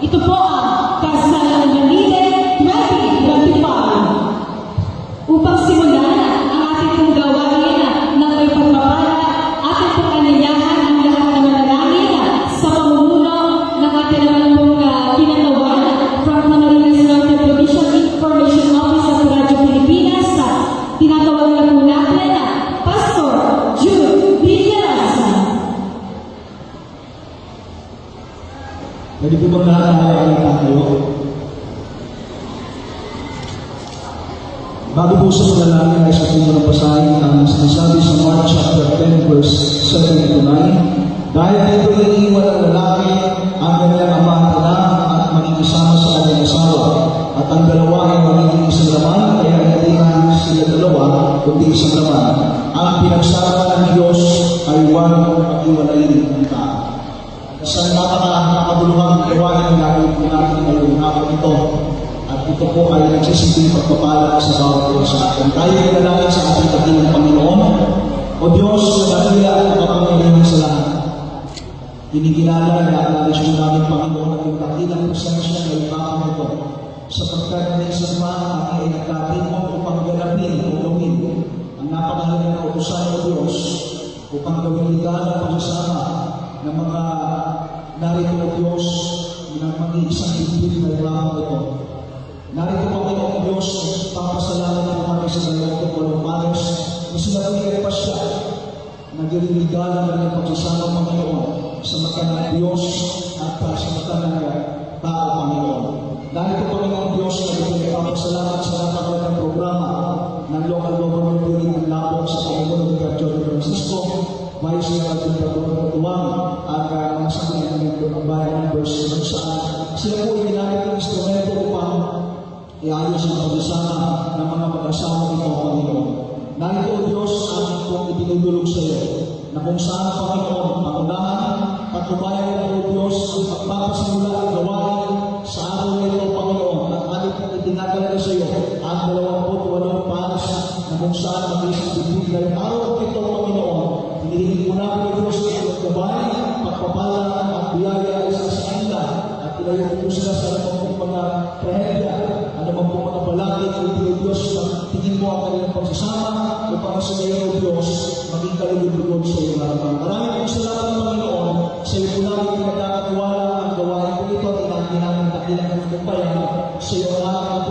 Ito po ang Kasalan Manila 2025. Upang simulan ang ating pong gawain ng may pagpapala, ating pong anayahan ang lahat ng manalangin sa pamumuno ng ating naman pong kinakawan from Camarines Norte Provincial Information Office of Radio Pilipinas. Tinatawag na po natin Pastor Jude Villas. Pwede po bang nakakalain tayo? Bago po sa panalangin ay sa punto ng pasahin ang sinasabi sa Mark chapter 10 verse 7 to 9. Dahil dito iniiwan ang lalaki ang kanyang ama at ina at makikisama sa kanyang asawa. At ang dalawa ay magiging isang laman, kaya hindi na sila dalawa, kundi isang laman. Ang pinagsama ng Diyos ay huwag pag-iwalayin ng tao. Isang napakabuluhang gawain ang gagawin po natin ngayong hapon ito. At ito po ay nagsisibing pagpapala sa bawat isa sa atin. Tayo pinalangin sa ating dakilang Panginoon. O Diyos, na dakila at makapangyarihan sa lahat. Kinikilala at nais mo namin, Panginoon, at yung dakilang presensya ngayong hapon ito. Sapagkat minsan man ang inagkatin mo upang ganapin o gawin ang napakahalaga na utusan mo, Diyos, upang gawin ligala at pagsasama ng mga narito o Diyos ng mag-iisang bibig na ilang ito. Narito Panginoon Diyos, papasalamat ng kami sa dalawang walong mares na sinabi pa siya naging ligala ng pagsasama Panginoon sa mata ng Diyos at sa mata ng tao Panginoon. Narito Panginoon Diyos na ipapasalamat sa napakalagang programa ng local government building ng Labong sa Panginoon ng John Francisco, Vice President ng Tuwang at mga sakit ng bayan members kung saan sila po ginamit ng instrumento upang iayos ang pag-isama ng mga mag-asawa ito, Panginoon. Narito, Diyos, amin pong itinudulog sa iyo na kung saan, Panginoon, pangunahan, patubayan o Diyos, ang pagpapasimula at gawain sa araw na ito, Panginoon, at amin pong itinagalaga sa iyo ang 28 panas na kung saan mag-isang bibig na yung araw ito, Panginoon. Hinihiling mo namin, Diyos, ang gawain, pagpapala at biyaya isa sa kanila at ilayo po sila sa anumang mga trahedya, anumang po mga balakid o Diyos, tingin mo ang kanilang pagsasama upang sa iyo, Diyos, maging kalulugod sa iyo naman. Maraming salamat, Panginoon, sa iyo po namin pinagkakatiwala ang gawain ko ito at inangin namin dakilang ng bayan sa iyo ang